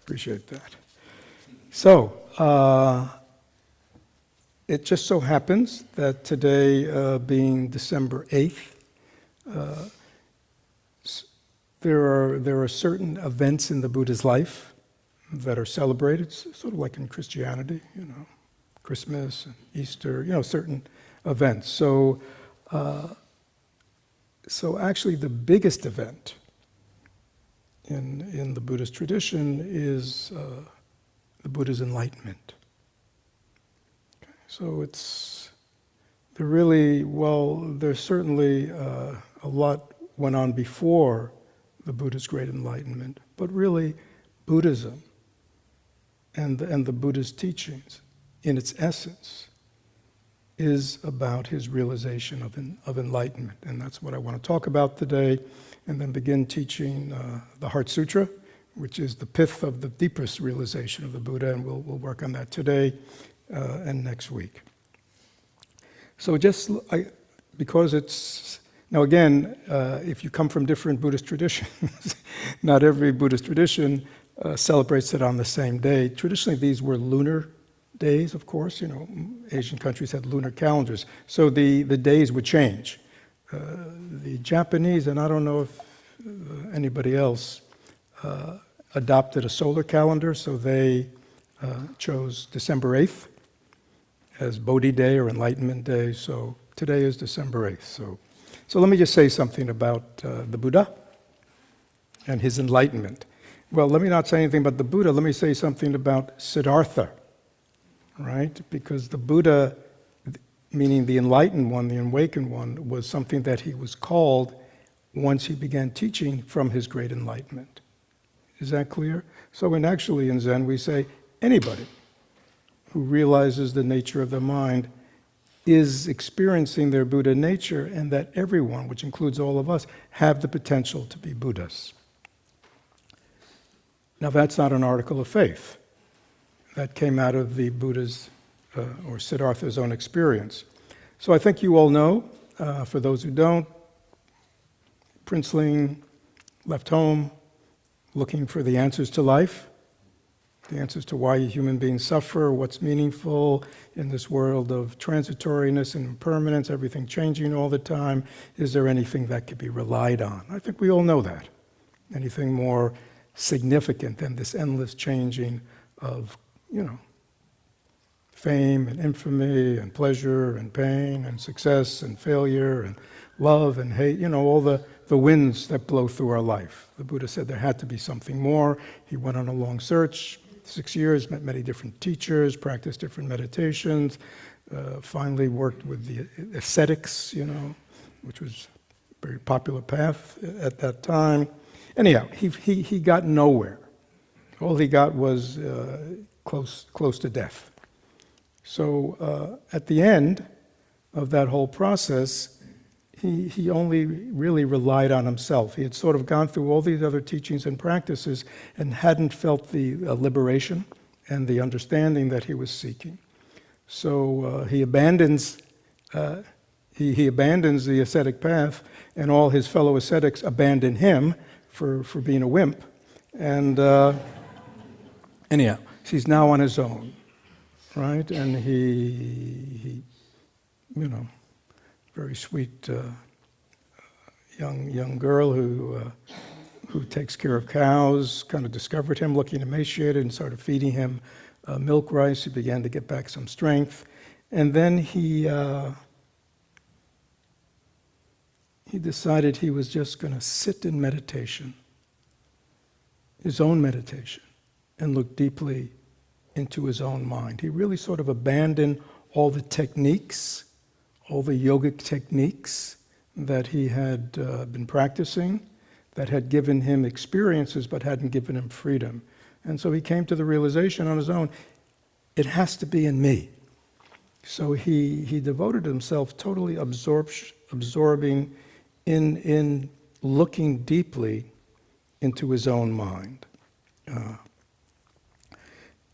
Appreciate that. So, it just so happens that today, being December 8th, there are certain events in the Buddha's life that are celebrated, sort of like in Christianity, Christmas and Easter, certain events. So actually the biggest event in the Buddhist tradition is the Buddha's enlightenment. Okay, so there's certainly a lot went on before the Buddha's great enlightenment, but really Buddhism and the Buddha's teachings, in its essence, is about his realization of enlightenment. And that's what I want to talk about today, and then begin teaching the Heart Sutra, which is the pith of the deepest realization of the Buddha, and we'll work on that today and next week. So because it's, now again, if you come from different Buddhist traditions, not every Buddhist tradition celebrates it on the same day. Traditionally, these were lunar days, of course. Asian countries had lunar calendars, so the days would change. The Japanese, and I don't know if anybody else, adopted a solar calendar, so they chose December 8th as Bodhi Day or Enlightenment Day, so today is December 8th. So let me just say something about the Buddha and his enlightenment. Well, let me not say anything about the Buddha, let me say something about Siddhartha, right? Because the Buddha, meaning the enlightened one, the awakened one, was something that he was called once he began teaching from his great enlightenment. Is that clear? So actually in Zen we say anybody who realizes the nature of the mind is experiencing their Buddha nature, and that everyone, which includes all of us, have the potential to be Buddhas. Now that's not an article of faith. That came out of the Buddha's or Siddhartha's own experience. So I think you all know, for those who don't, Princeling left home looking for the answers to life, the answers to why human beings suffer, what's meaningful in this world of transitoriness and impermanence, everything changing all the time. Is there anything that could be relied on? I think we all know that. Anything more significant than this endless changing of, fame and infamy and pleasure and pain and success and failure and love and hate, all the winds that blow through our life. The Buddha said there had to be something more. He went on a long search, 6 years, met many different teachers, practiced different meditations, finally worked with the ascetics, which was a very popular path at that time. Anyhow, he got nowhere. All he got was close to death. So at the end of that whole process, he only really relied on himself. He had sort of gone through all these other teachings and practices and hadn't felt the liberation and the understanding that he was seeking. So he abandons he abandons the ascetic path, and all his fellow ascetics abandon him for being a wimp. And anyhow, he's now on his own, right? And he very sweet young girl who takes care of cows, kind of discovered him looking emaciated and started feeding him milk rice. He began to get back some strength. And then he decided he was just going to sit in meditation, his own meditation, and look deeply into his own mind. He really sort of abandoned all the techniques, all the yogic techniques that he had been practicing, that had given him experiences but hadn't given him freedom. And so he came to the realization on his own, it has to be in me. So he devoted himself totally absorbing in looking deeply into his own mind.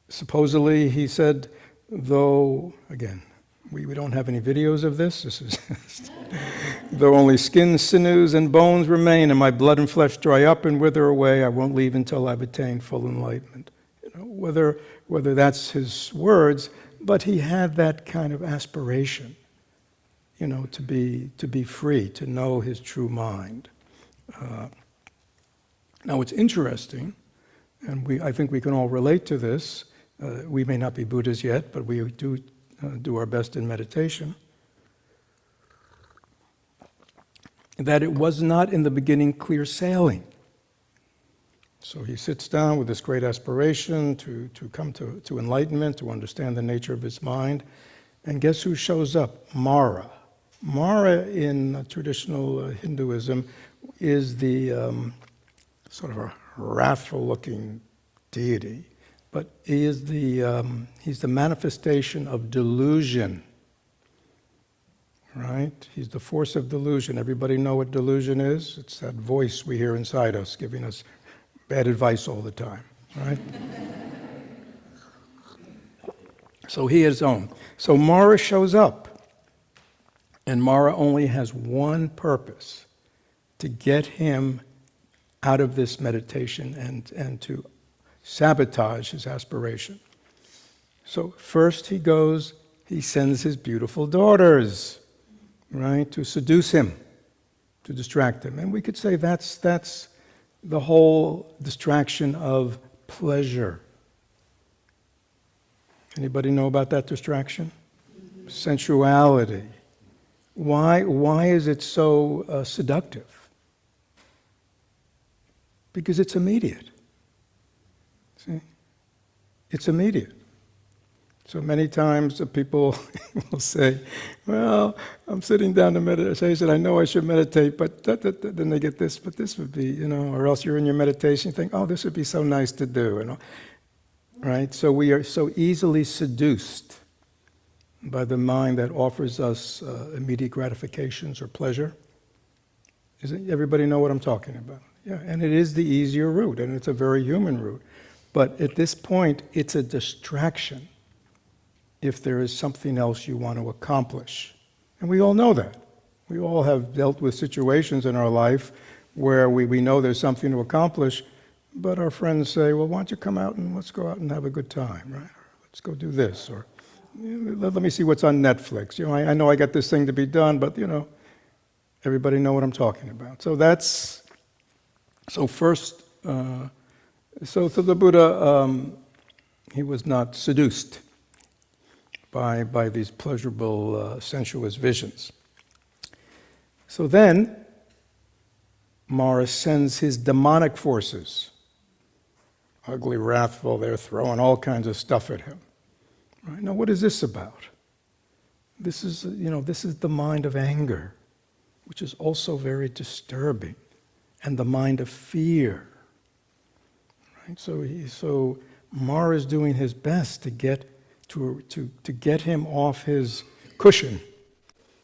Supposedly, he said, though, again, we don't have any videos of this. This is though only skin, sinews, and bones remain, and my blood and flesh dry up and wither away, I won't leave until I've attained full enlightenment. whether that's his words, but he had that kind of aspiration, to be free, to know his true mind. Now it's interesting, and I think we can all relate to this. We may not be Buddhas yet, but we do our best in meditation. That it was not in the beginning clear sailing. So he sits down with this great aspiration to come to enlightenment, to understand the nature of his mind. And guess who shows up? Mara. Mara in traditional Hinduism is the sort of a wrathful-looking deity, but he's the manifestation of delusion. Right? He's the force of delusion. Everybody know what delusion is? It's that voice we hear inside us giving us bad advice all the time, right? So he is own. So Mara shows up, and Mara only has one purpose: to get him out of this meditation and to sabotage his aspiration. So first he sends his beautiful daughters, right, to seduce him, to distract him. And we could say that's the whole distraction of pleasure. Anybody know about that distraction? Sensuality. Why is it so seductive? Because it's immediate. See? It's immediate. So many times people will say, well, I'm sitting down to meditation, I know I should meditate, but then they get this, but this would be, or else you're in your meditation, you think, oh, this would be so nice to do, right? So we are so easily seduced by the mind that offers us immediate gratifications or pleasure. Everybody know what I'm talking about? Yeah, and it is the easier route, and it's a very human route. But at this point, it's a distraction if there is something else you want to accomplish. And we all know that. We all have dealt with situations in our life where we know there's something to accomplish, but our friends say, well, why don't you come out and let's go out and have a good time, right? Or let's go do this, or let me see what's on Netflix. I know I got this thing to be done, but everybody know what I'm talking about. So to the Buddha, he was not seduced by these pleasurable, sensuous visions. So then, Mara sends his demonic forces, ugly, wrathful, they're throwing all kinds of stuff at him. Right? Now, what is this about? This is the mind of anger, which is also very disturbing, and the mind of fear. Right? So Mara is doing his best to get him off his cushion,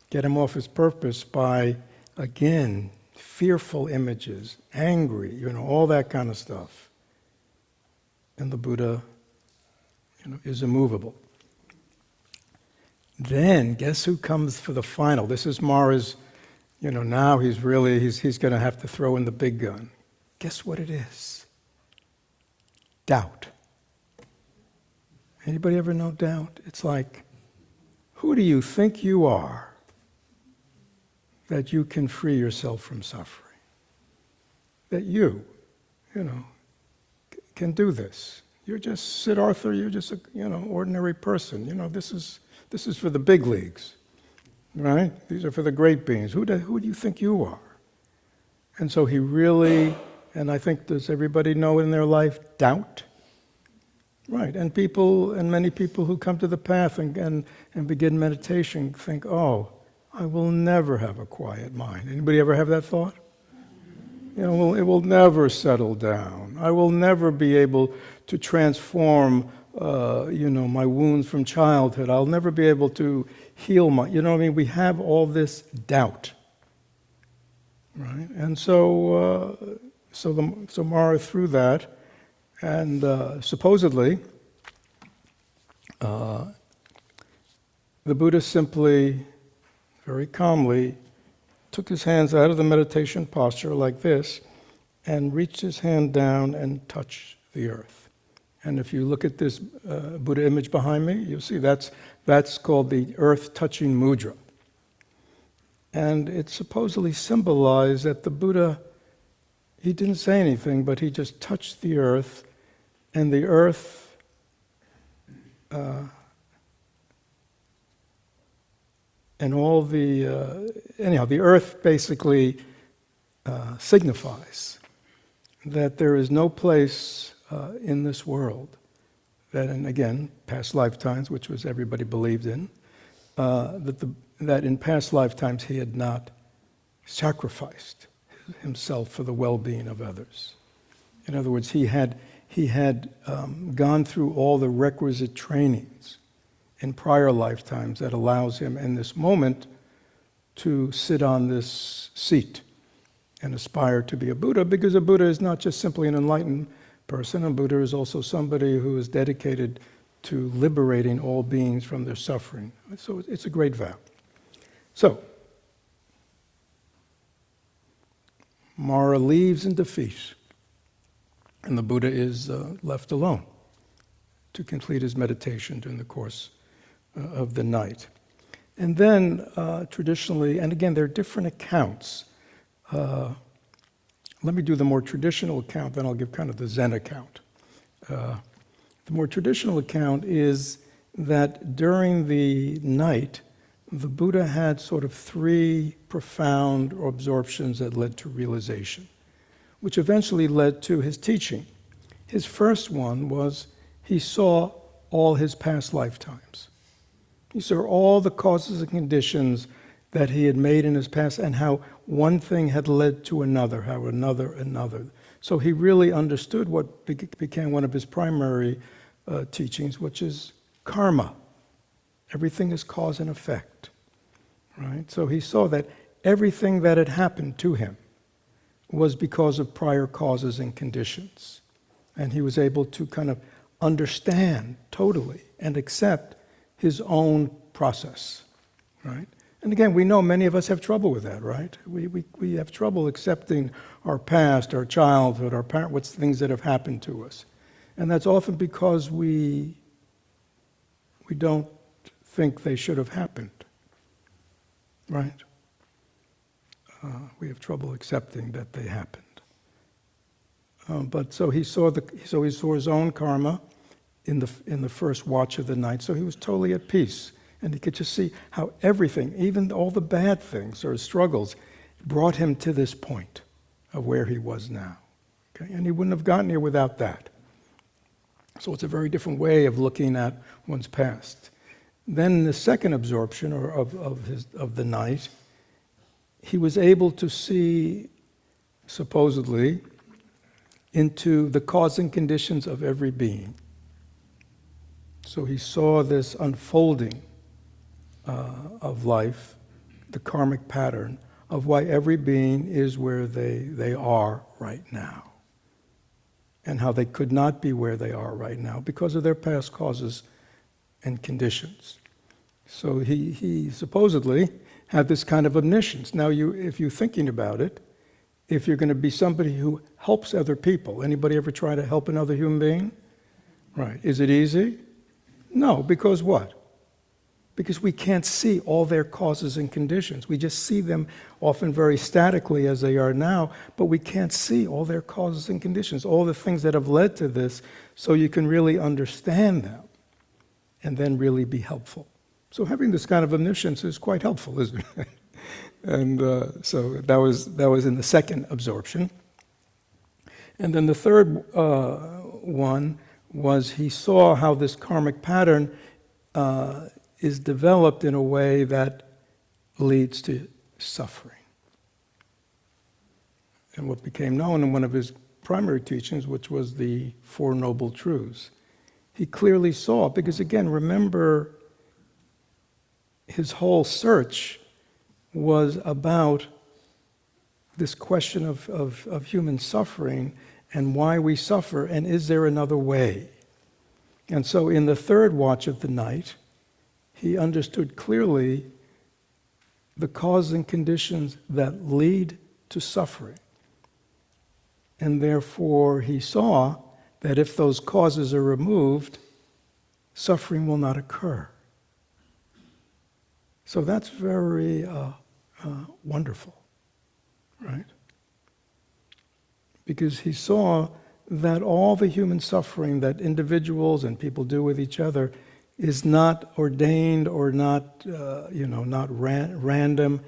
get him off his purpose by, again, fearful images, angry, all that kind of stuff. And the Buddha, is immovable. Then, guess who comes for the final? This is Mara's, now he's going to have to throw in the big gun. Guess what it is? Doubt. Anybody ever know doubt? It's like, who do you think you are that you can free yourself from suffering? That you can do this. You're just Siddhartha, you're just a ordinary person. This is for the big leagues, right? These are for the great beings. Who do you think you are? And so he really, and I think, does everybody know in their life, doubt? Right, and many people who come to the path and begin meditation think, oh, I will never have a quiet mind. Anybody ever have that thought? It will never settle down. I will never be able to transform, my wounds from childhood. I'll never be able to heal we have all this doubt, right? And so Mara threw that. And supposedly, the Buddha simply, very calmly, took his hands out of the meditation posture like this and reached his hand down and touched the earth. And if you look at this Buddha image behind me, you'll see that's called the earth-touching mudra. And it supposedly symbolized that the Buddha, he didn't say anything, but he just touched the earth, and the earth and all the, anyhow, the earth basically signifies that there is no place in this world that, and again, past lifetimes, which was everybody believed in, that in past lifetimes he had not sacrificed himself for the well-being of others. In other words, he had gone through all the requisite trainings in prior lifetimes that allows him in this moment to sit on this seat and aspire to be a Buddha, because a Buddha is not just simply an enlightened person. A Buddha is also somebody who is dedicated to liberating all beings from their suffering. So it's a great vow. So, Mara leaves in defeat, and the Buddha is left alone to complete his meditation during the course of the night. And then traditionally, and again, there are different accounts. Let me do the more traditional account, then I'll give kind of the Zen account. The more traditional account is that during the night, the Buddha had sort of three profound absorptions that led to realization, which eventually led to his teaching. His first one was he saw all his past lifetimes. He saw all the causes and conditions that he had made in his past, and how one thing had led to another, how another. So he really understood what became one of his primary teachings, which is karma. Everything is cause and effect, right? So he saw that everything that had happened to him was because of prior causes and conditions. And he was able to kind of understand totally and accept his own process, right? And again, we know many of us have trouble with that, right? We have trouble accepting our past, our childhood, our parent, what's things that have happened to us. And that's often because we don't think they should have happened, right? We have trouble accepting that they happened. But so he saw his own karma in the first watch of the night. So he was totally at peace, and he could just see how everything, even all the bad things or struggles, brought him to this point of where he was now. Okay, and he wouldn't have gotten here without that. So it's a very different way of looking at one's past. Then the second absorption of the night, he was able to see, supposedly, into the cause and conditions of every being. So he saw this unfolding of life, the karmic pattern of why every being is where they are right now, and how they could not be where they are right now because of their past causes and conditions. So he supposedly had this kind of omniscience. Now, if you're thinking about it, if you're going to be somebody who helps other people, anybody ever try to help another human being? Right. Is it easy? No, because what? Because we can't see all their causes and conditions. We just see them often very statically as they are now, but we can't see all their causes and conditions, all the things that have led to this, so you can really understand them and then really be helpful. So having this kind of omniscience is quite helpful, isn't it? And so that was in the second absorption. And then the third one was he saw how this karmic pattern is developed in a way that leads to suffering. And what became known in one of his primary teachings, which was the Four Noble Truths, he clearly saw, because again, remember, his whole search was about this question of human suffering and why we suffer, and is there another way? And so in the third watch of the night, he understood clearly the causes and conditions that lead to suffering. And therefore he saw that if those causes are removed, suffering will not occur. So that's very wonderful, right? Because he saw that all the human suffering that individuals and people do with each other is not ordained or not, not random.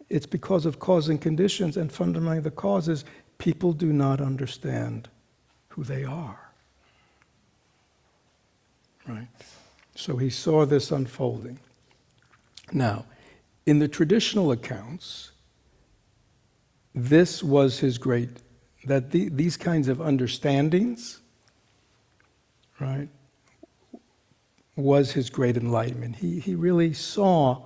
It's because of cause and conditions, and fundamentally the cause is people do not understand who they are. Right? So he saw this unfolding. Now, in the traditional accounts, this was his great, these kinds of understandings, right, was his great enlightenment. He really saw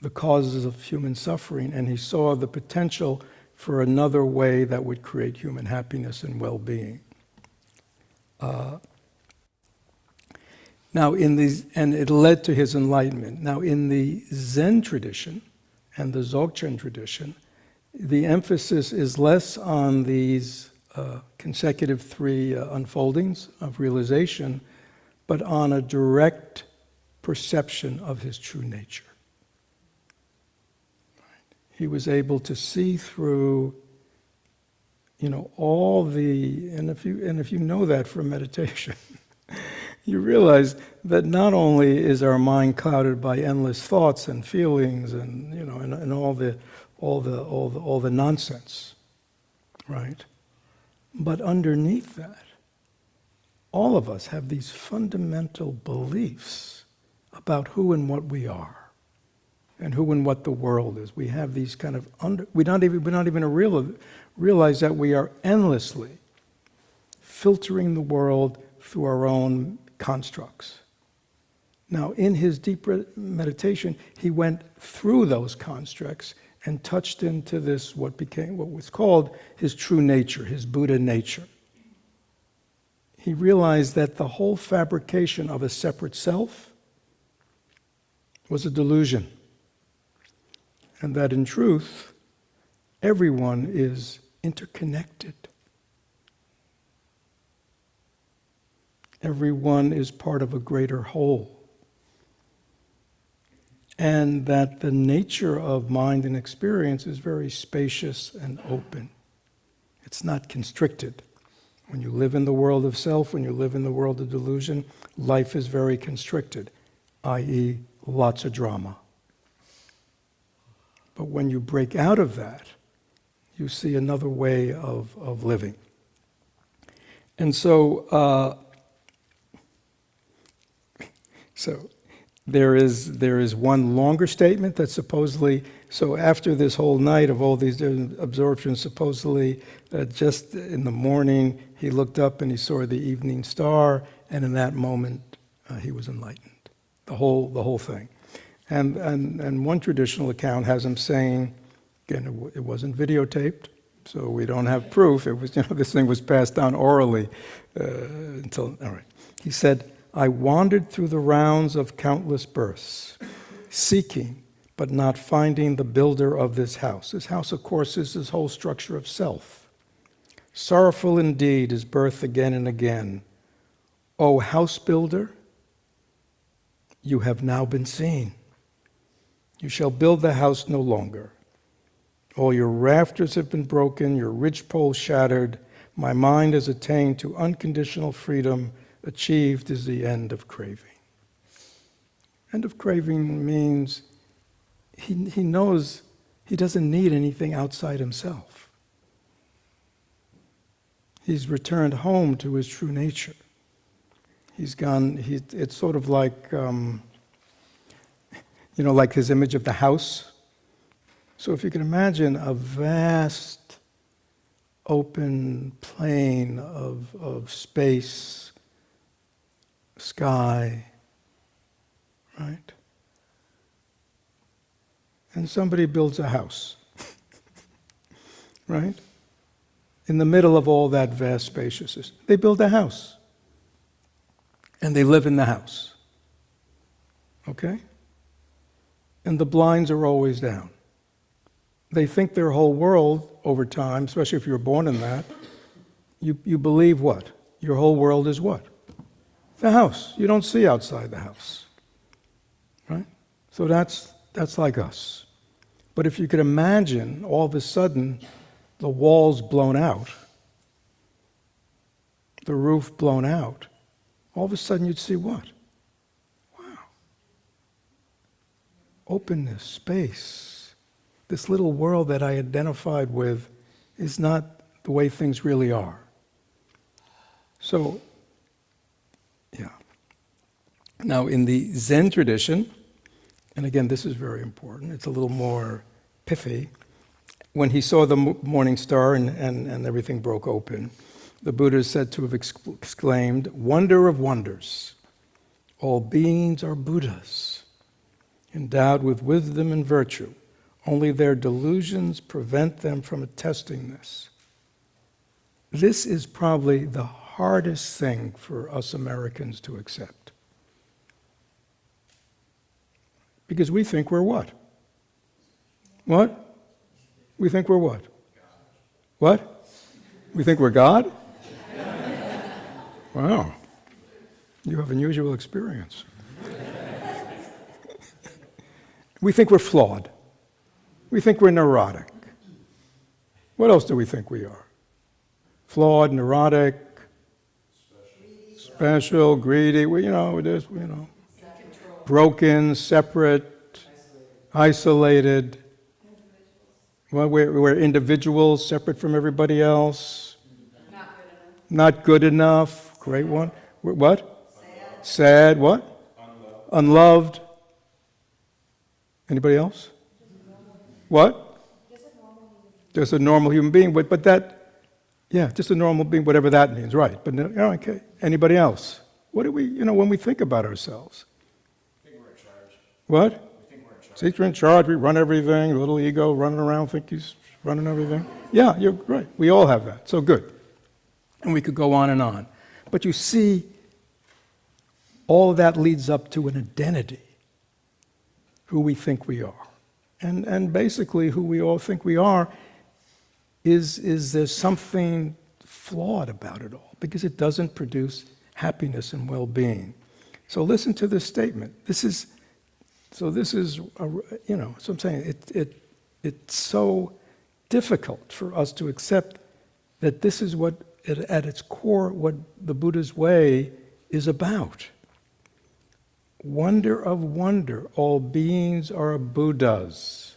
the causes of human suffering, and he saw the potential for another way that would create human happiness and well-being. Now, and it led to his enlightenment. Now, in the Zen tradition and the Dzogchen tradition, the emphasis is less on these consecutive three unfoldings of realization, but on a direct perception of his true nature. He was able to see through, all the, and if you know that from meditation, you realize that not only is our mind clouded by endless thoughts and feelings and and all the nonsense, right? But underneath that, all of us have these fundamental beliefs about who and what we are, and who and what the world is. We have these kind of we're not even realize that we are endlessly filtering the world through our own constructs. Now, in his deep meditation, he went through those constructs and touched into this, what was called his true nature, his Buddha nature. He realized that the whole fabrication of a separate self was a delusion, and that in truth, everyone is interconnected. Everyone is part of a greater whole. And that the nature of mind and experience is very spacious and open. It's not constricted. When you live in the world of self, when you live in the world of delusion, life is very constricted, i.e., lots of drama. But when you break out of that, you see another way of living. And so there is one longer statement that supposedly, so after this whole night of all these different absorptions, supposedly just in the morning he looked up and he saw the evening star, and in that moment he was enlightened. The whole thing. And one traditional account has him saying, again, it wasn't videotaped, so we don't have proof. It was, this thing was passed down orally until, all right. He said, I wandered through the rounds of countless births, seeking but not finding the builder of this house. This house, of course, is this whole structure of self. Sorrowful indeed is birth again and again. O house builder, you have now been seen. You shall build the house no longer. All your rafters have been broken, your ridgepole shattered. My mind has attained to unconditional freedom. Achieved is the end of craving. End of craving means he knows he doesn't need anything outside himself. He's returned home to his true nature. He's gone, it's sort of like, like his image of the house. So if you can imagine a vast open plain of space, sky, right? And somebody builds a house, right? In the middle of all that vast spaciousness. They build a house. And they live in the house. Okay? And the blinds are always down. They think their whole world over time, especially if you're born in that, you believe what? Your whole world is what? The house. You don't see outside the house. Right? So that's like us. But if you could imagine all of a sudden the walls blown out, the roof blown out, all of a sudden you'd see what? Wow. Openness, space. This little world that I identified with is not the way things really are. So, yeah. Now, in the Zen tradition, and again, this is very important, it's a little more pithy. When he saw the morning star and everything broke open, the Buddha is said to have exclaimed, "Wonder of wonders! All beings are Buddhas, endowed with wisdom and virtue. Only their delusions prevent them from attesting this." This is probably the hardest thing for us Americans to accept. Because we think we're what? What? We think we're what? What? We think we're God? Wow. You have unusual experience. We think we're flawed. We think we're neurotic. What else do we think we are? Flawed, neurotic, special, greedy, broken, separate, isolated. Well, we're individuals, separate from everybody else. Not good enough. Great one. What? Sad. What? Unloved. Anybody else? What? Just a normal human being. But that, yeah, just a normal being, whatever that means, right. But okay. Anybody else? What do we, when we think about ourselves? I think we're in charge. What? We think we're in charge. Think we're in charge, we run everything, a little ego running around, think he's running everything. Yeah, you're right. We all have that. So good. And we could go on and on. But you see, all of that leads up to an identity, who we think we are. And basically who we all think we are is there's something flawed about it all, because it doesn't produce happiness and well-being. So listen to this statement. So I'm saying it's so difficult for us to accept that this is what, at its core, what the Buddha's way is about. Wonder of wonder, all beings are Buddhas.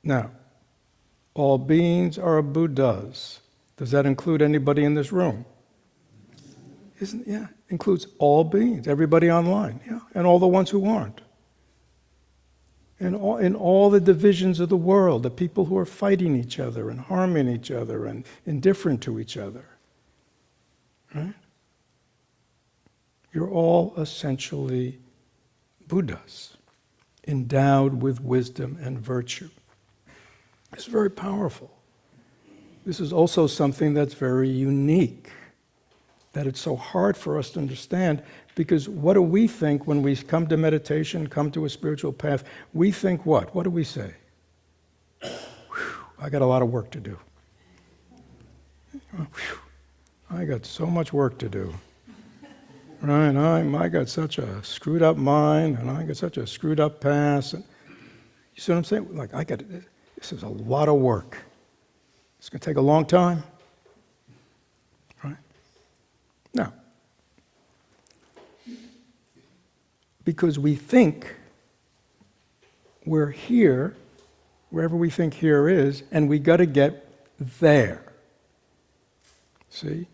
Now, all beings are Buddhas. Does that include anybody in this room? Includes all beings, everybody online, yeah, and all the ones who aren't. In all the divisions of the world, the people who are fighting each other and harming each other and indifferent to each other. Right? You're all essentially Buddhas, endowed with wisdom and virtue. It's very powerful. This is also something that's very unique, that it's so hard for us to understand, because what do we think when we come to meditation, come to a spiritual path? We think what? What do we say? I got a lot of work to do. I got so much work to do. Right? I got such a screwed up mind, and I got such a screwed up past. And, you see what I'm saying? Like, this is a lot of work. It's going to take a long time. Right? Now, because we think we're here, wherever we think here is, and we got to get there. See?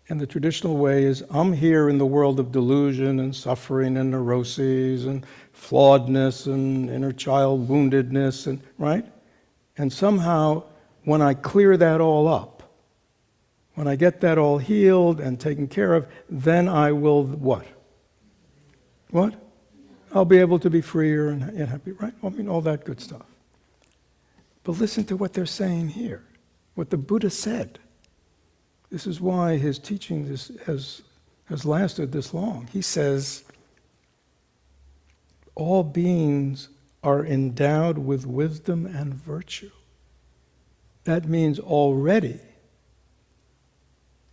And the traditional way is, I'm here in the world of delusion and suffering and neuroses and flawedness and inner child woundedness, and right? And somehow, when I clear that all up, when I get that all healed and taken care of, then I will what? What? I'll be able to be freer and happy, right? I mean, all that good stuff. But listen to what they're saying here, what the Buddha said. This is why his teaching has lasted this long. He says, all beings are endowed with wisdom and virtue. That means already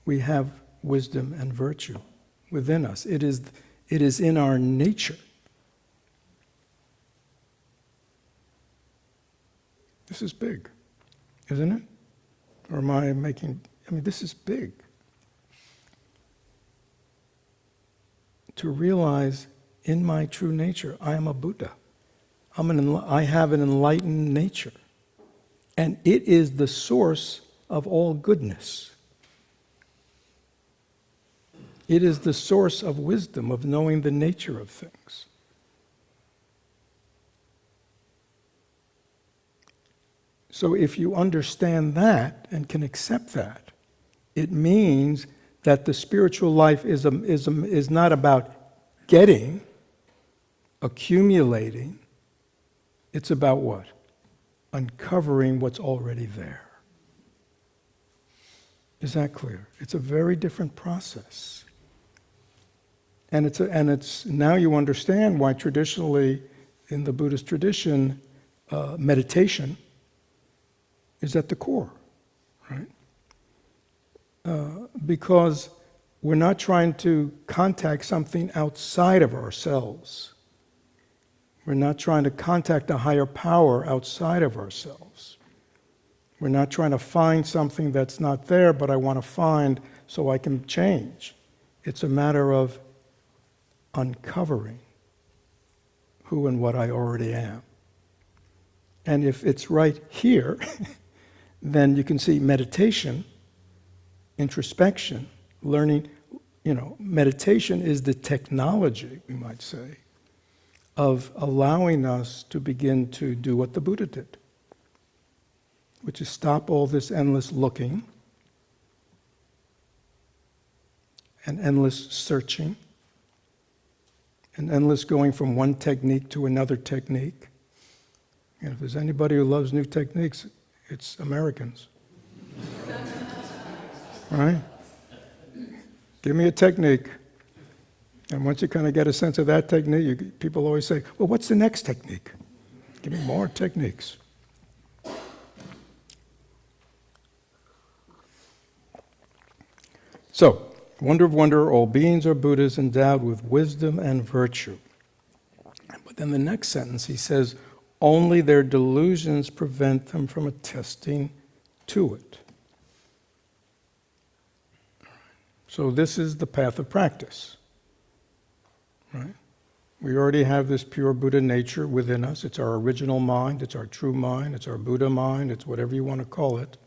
We have wisdom and virtue within us. It is in our nature. This is big, isn't it? Or am I making, this is big. To realize in my true nature, I am a Buddha. I have an enlightened nature. And it is the source of all goodness. It is the source of wisdom, of knowing the nature of things. So if you understand that and can accept that, it means that the spiritual life is not about getting, accumulating. It's about what? Uncovering what's already there. Is that clear? It's a very different process. And it's now you understand why traditionally in the Buddhist tradition, meditation is at the core, right? Because we're not trying to contact something outside of ourselves. We're not trying to contact a higher power outside of ourselves. We're not trying to find something that's not there, but I want to find so I can change. It's a matter of uncovering who and what I already am. And if it's right here, then you can see meditation, introspection, learning, meditation is the technology, we might say, of allowing us to begin to do what the Buddha did, which is stop all this endless looking and endless searching and endless going from one technique to another technique. And if there's anybody who loves new techniques, it's Americans. Right? Give me a technique. And once you kind of get a sense of that technique, people always say, well, what's the next technique? Give me more techniques. So, wonder of wonder, all beings are Buddhas endowed with wisdom and virtue. But then the next sentence, he says, only their delusions prevent them from attesting to it. So this is the path of practice, right? We already have this pure Buddha nature within us. It's our original mind, it's our true mind, it's our Buddha mind, it's whatever you want to call it,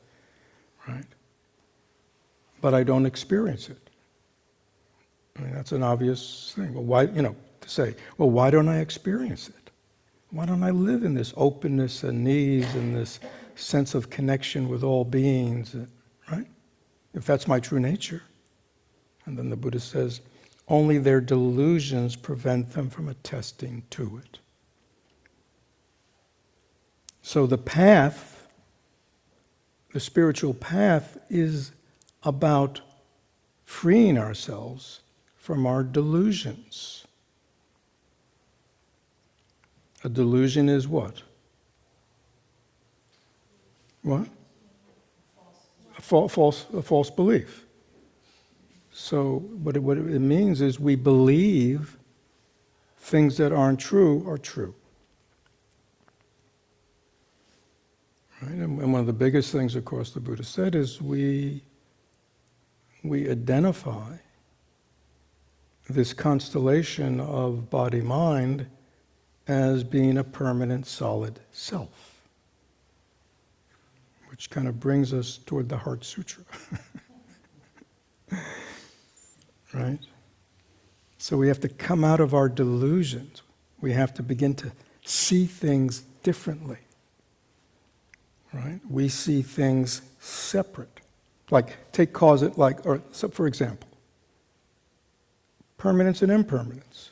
right? But I don't experience it. That's an obvious thing. Well, why, to say, well, why don't I experience it? Why don't I live in this openness and ease and this sense of connection with all beings, right? If that's my true nature. And then the Buddha says, only their delusions prevent them from attesting to it. So the path, the spiritual path, is about freeing ourselves from our delusions. A delusion is what? What? A false belief. So what it means is we believe things that aren't true are true. Right? And one of the biggest things, of course, the Buddha said is we identify this constellation of body-mind as being a permanent solid self, which kind of brings us toward the Heart Sutra. Right? So we have to come out of our delusions. We have to begin to see things differently. Right? We see things separate. Like, take cause, so for example, permanence and impermanence.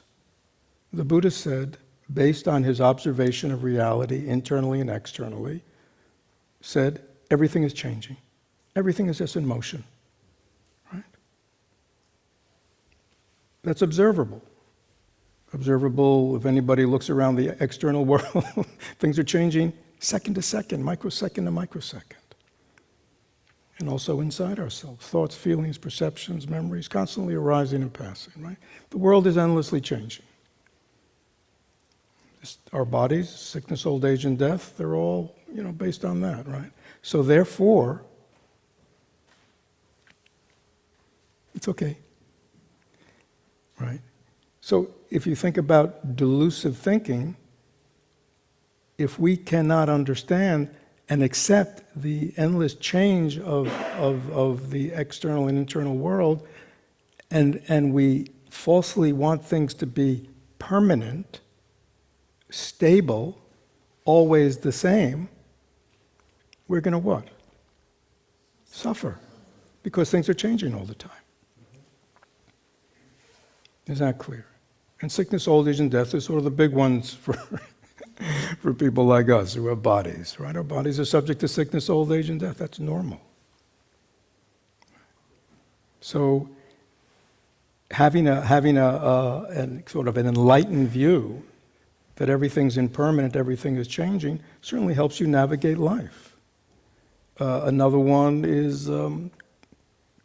The Buddha said, based on his observation of reality internally and externally, said, everything is changing. Everything is just in motion. Right? That's observable. Observable, if anybody looks around the external world, things are changing second to second, microsecond to microsecond. and also inside ourselves. Thoughts, feelings, perceptions, memories, constantly arising and passing, right? The world is endlessly changing. Our bodies, sickness, old age, and death, they're all, based on that, right? So therefore, it's okay, right? So if you think about delusive thinking, if we cannot understand and accept the endless change of the external and internal world, and we falsely want things to be permanent, stable, always the same, we're going to what? Suffer. Because things are changing all the time. Is that clear? And sickness, old age, and death are sort of the big ones for for people like us who have bodies, right? Our bodies are subject to sickness, old age, and death. That's normal. So having a sort of an enlightened view that everything's impermanent, everything is changing, certainly helps you navigate life. Another one is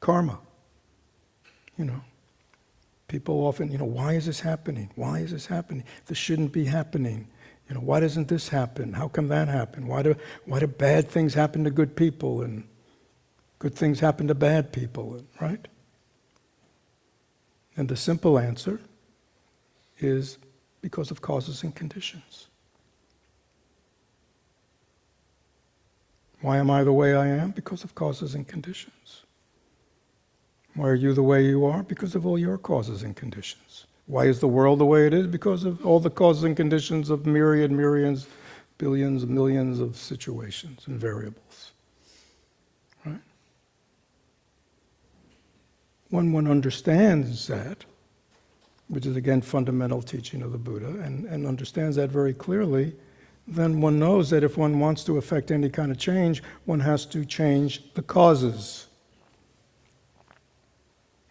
karma. People often, why is this happening? Why is this happening? This shouldn't be happening. Why doesn't this happen? How come that happen? Why do bad things happen to good people and good things happen to bad people, right? And the simple answer is because of causes and conditions. Why am I the way I am? Because of causes and conditions. Why are you the way you are? Because of all your causes and conditions. Why is the world the way it is? Because of all the causes and conditions of myriads, billions, millions of situations and variables. Right? When one understands that, which is again fundamental teaching of the Buddha, and understands that very clearly, then one knows that if one wants to affect any kind of change, one has to change the causes.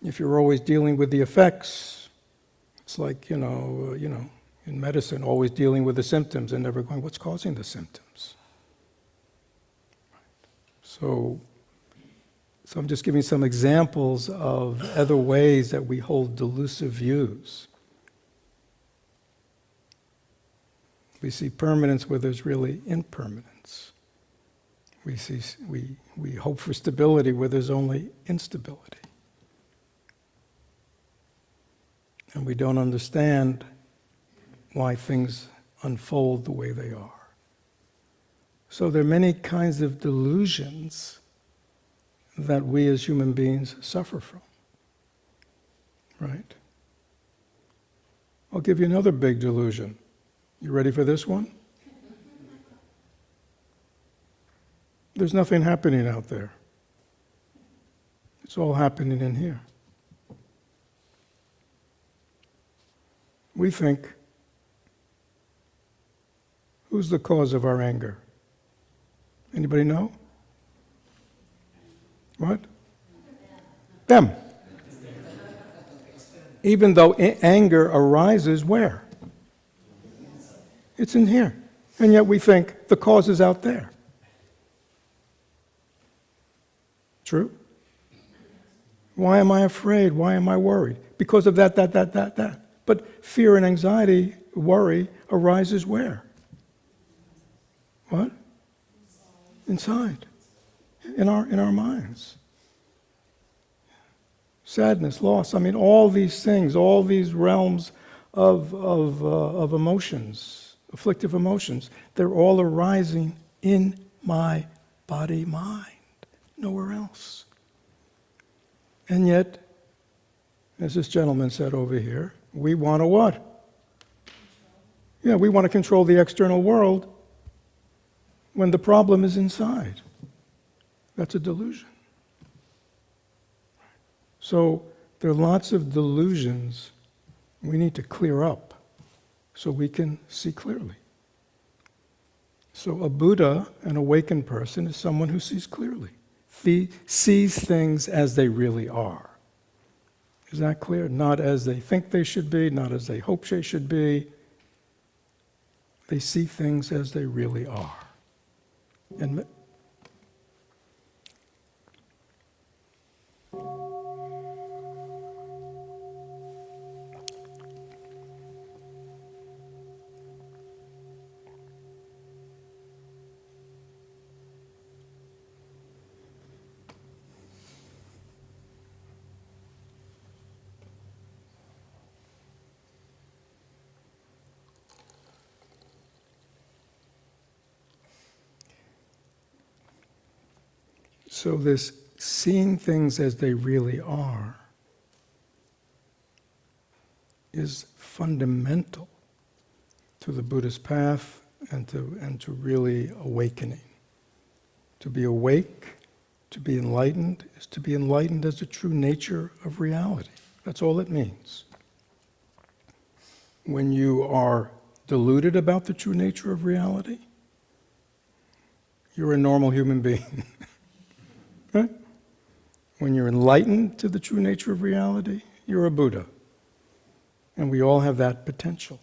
If you're always dealing with the effects, it's like, in medicine, always dealing with the symptoms and never going, what's causing the symptoms? So I'm just giving some examples of other ways that we hold delusive views. We see permanence where there's really impermanence. We hope for stability where there's only instability. And we don't understand why things unfold the way they are. So there are many kinds of delusions that we as human beings suffer from. Right? I'll give you another big delusion. You ready for this one? There's nothing happening out there. It's all happening in here. We think, who's the cause of our anger? Anybody know? What? Them. Even though anger arises where? It's in here. And yet we think the cause is out there. True? Why am I afraid? Why am I worried? Because of that. But fear and anxiety, worry, arises where? What? Inside. In our minds. Sadness, loss, all these things, all these realms of emotions, afflictive emotions, they're all arising in my body-mind, nowhere else. And yet, as this gentleman said over here, we want to what? Yeah, we want to control the external world when the problem is inside. That's a delusion. So there are lots of delusions we need to clear up so we can see clearly. So a Buddha, an awakened person, is someone who sees clearly, sees things as they really are. Is that clear? Not as they think they should be, not as they hope they should be. They see things as they really are. And So this seeing things as they really are is fundamental to the Buddhist path and to really awakening. To be awake, to be enlightened, is to be enlightened as the true nature of reality. That's all it means. When you are deluded about the true nature of reality, you're a normal human being. Right? When you're enlightened to the true nature of reality, you're a Buddha. And we all have that potential.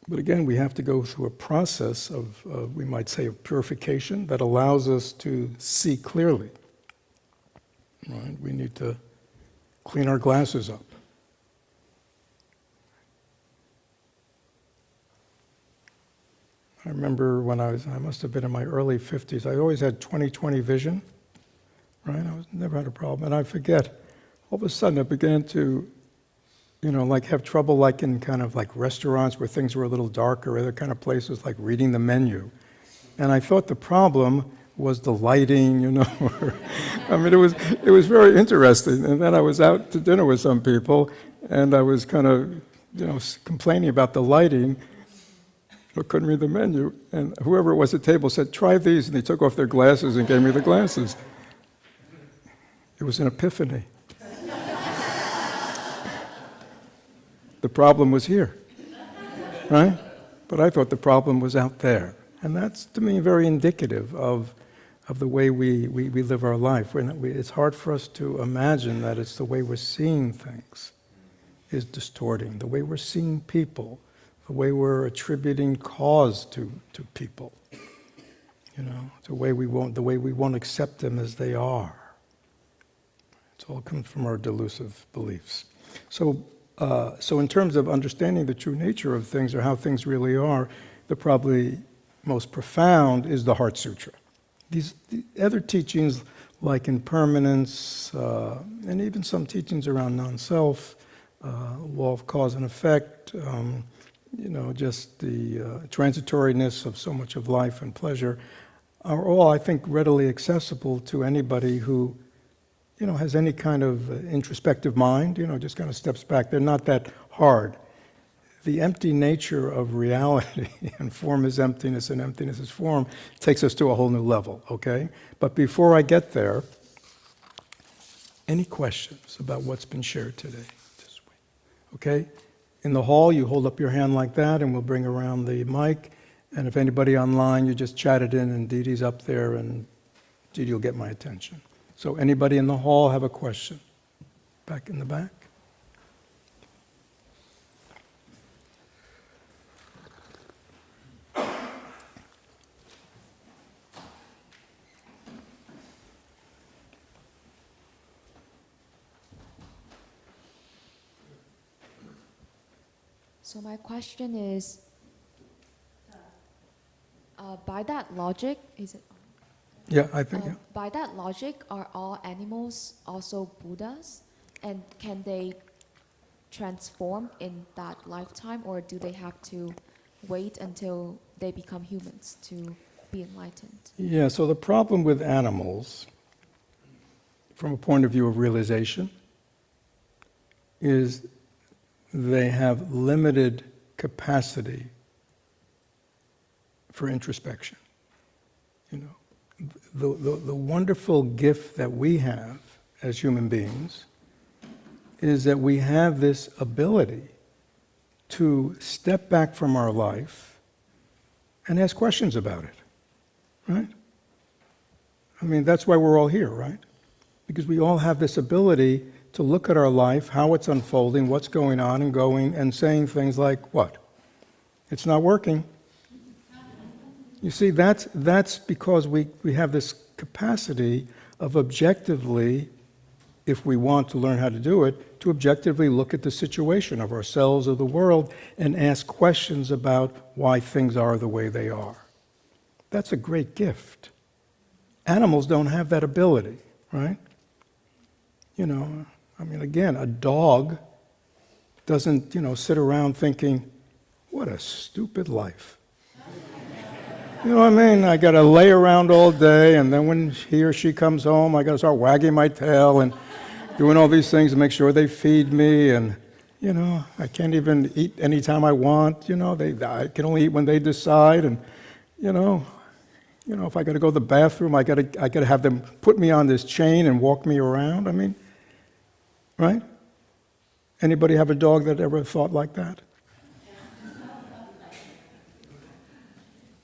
But again, we have to go through a process of, we might say, of purification that allows us to see clearly. Right? We need to clean our glasses up. I remember when I must have been in my early 50s, I always had 20/20 vision, right? Never had a problem. And I forget, all of a sudden I began to, like have trouble like in kind of like restaurants where things were a little darker, or other kind of places like reading the menu. And I thought the problem was the lighting, I mean, it was very interesting. And then I was out to dinner with some people, and I was kind of, complaining about the lighting. I couldn't read the menu, and whoever it was at the table said, "Try these," and they took off their glasses and gave me the glasses. It was an epiphany. The problem was here, right? But I thought the problem was out there. And that's, to me, very indicative of the way we live our life. It's hard for us to imagine that it's the way we're seeing things is distorting, the way we're seeing people, the way we're attributing cause to people, the way we won't accept them as they are. It all comes from our delusive beliefs. So in terms of understanding the true nature of things, or how things really are, the probably most profound is the Heart Sutra. The other teachings like impermanence, and even some teachings around non-self, law of cause and effect, just the transitoriness of so much of life and pleasure, are all, I think, readily accessible to anybody who, has any kind of introspective mind, just kind of steps back. They're not that hard. The empty nature of reality, and form is emptiness and emptiness is form, takes us to a whole new level, okay? But before I get there, any questions about what's been shared today? This way, okay? In the hall, you hold up your hand like that, and we'll bring around the mic. And if anybody online, you just chat it in, and Dee Dee's up there, and Dee Dee will get my attention. So anybody in the hall have a question? Back in the back? So my question is, by that logic, is it? Yeah, I think, yeah. By that logic, are all animals also Buddhas? And can they transform in that lifetime, or do they have to wait until they become humans to be enlightened? Yeah, so the problem with animals, from a point of view of realization, is they have limited capacity for introspection. The wonderful gift that we have as human beings is that we have this ability to step back from our life and ask questions about it, right? I mean, that's why we're all here, right? Because we all have this ability to look at our life, how it's unfolding, what's going on and going, and saying things like, what? It's not working. You see, that's because we have this capacity of objectively, if we want to learn how to do it, to objectively look at the situation of ourselves or the world and ask questions about why things are the way they are. That's a great gift. Animals don't have that ability, right? You know, I mean, again, a dog doesn't, sit around thinking, what a stupid life. You know what I mean? I got to lay around all day, and then when he or she comes home, I got to start wagging my tail and doing all these things to make sure they feed me, and, I can't even eat anytime I want, I can only eat when they decide, and, if I got to go to the bathroom, I got to have them put me on this chain and walk me around. I mean, right? Anybody have a dog that ever thought like that?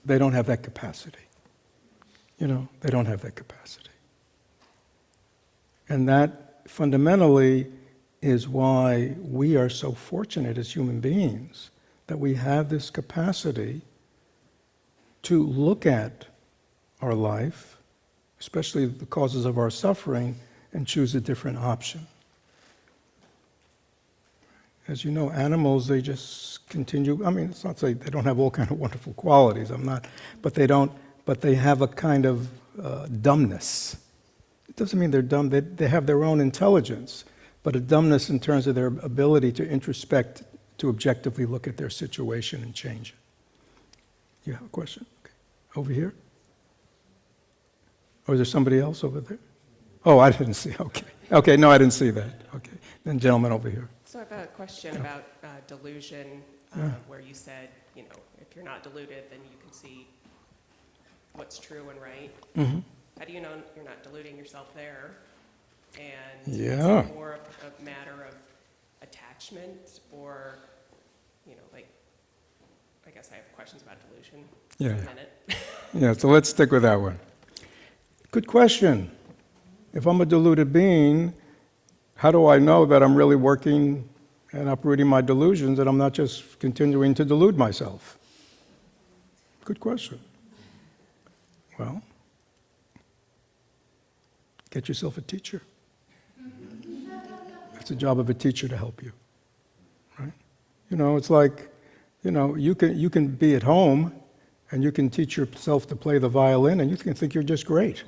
They don't have that capacity. They don't have that capacity. And that fundamentally is why we are so fortunate as human beings that we have this capacity to look at our life, especially the causes of our suffering, and choose a different option. As you know, animals, they just continue. I mean, it's not to say they don't have all kind of wonderful qualities. But they have a kind of dumbness. It doesn't mean they're dumb. They have their own intelligence, but a dumbness in terms of their ability to introspect, to objectively look at their situation and change it. You have a question? Okay. Over here? Or is there somebody else over there? Oh, I didn't see. Okay. Okay, no, I didn't see that. Okay. Then gentleman over here. So I have a question about delusion, where you said, if you're not deluded, then you can see what's true and right. Mm-hmm. How do you know you're not deluding yourself there? And Yeah. is it more of a matter of attachment, or, I guess I have questions about delusion in a minute. Yeah, so let's stick with that one. Good question. If I'm a deluded being, how do I know that I'm really working and uprooting my delusions, and I'm not just continuing to delude myself? Good question. Well, get yourself a teacher. It's the job of a teacher to help you, right? It's like, you can be at home and you can teach yourself to play the violin, and you can think you're just great,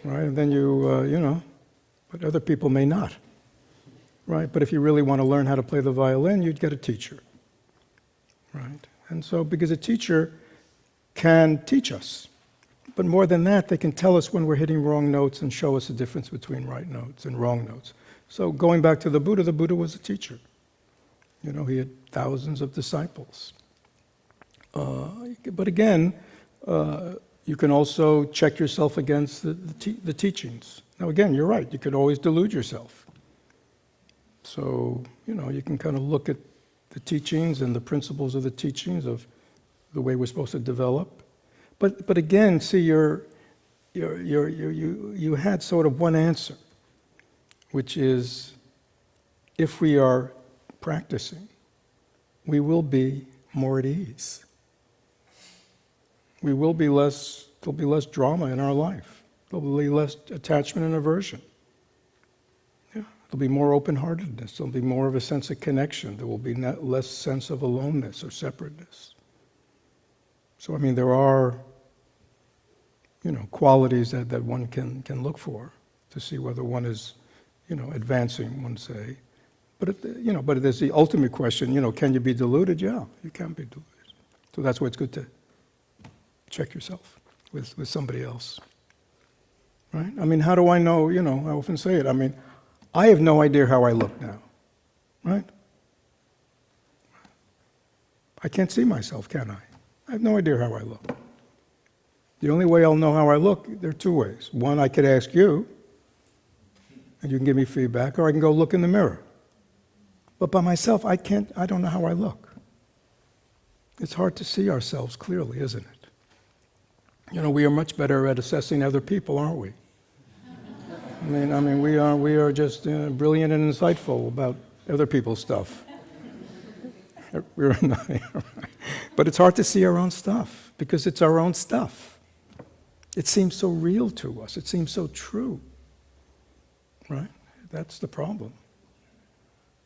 right? And then but other people may not, right? But if you really want to learn how to play the violin, you'd get a teacher, right? And so, because a teacher can teach us, but more than that, they can tell us when we're hitting wrong notes and show us the difference between right notes and wrong notes. So going back to the Buddha was a teacher. He had thousands of disciples. But again, you can also check yourself against the teachings. Now again, you're right, you could always delude yourself. So, you can kind of look at the teachings and the principles of the teachings of the way we're supposed to develop. But again, see, you had sort of one answer, which is, if we are practicing, we will be more at ease. There'll be less drama in our life. There'll be less attachment and aversion. Yeah, there'll be more open-heartedness. There'll be more of a sense of connection. There will be less sense of aloneness or separateness. So, there are, qualities that one can look for to see whether one is, advancing, one say. But there's the ultimate question, can you be deluded? Yeah, you can be deluded. So that's why it's good to check yourself with somebody else. Right? How do I know, I often say it, I have no idea how I look now. Right? I can't see myself, can I? I have no idea how I look. The only way I'll know how I look, there are two ways. One, I could ask you, and you can give me feedback, or I can go look in the mirror. But by myself, I don't know how I look. It's hard to see ourselves clearly, isn't it? We are much better at assessing other people, aren't we? We are just brilliant and insightful about other people's stuff. We're not, but it's hard to see our own stuff, because it's our own stuff. It seems so real to us. It seems so true. Right? That's the problem.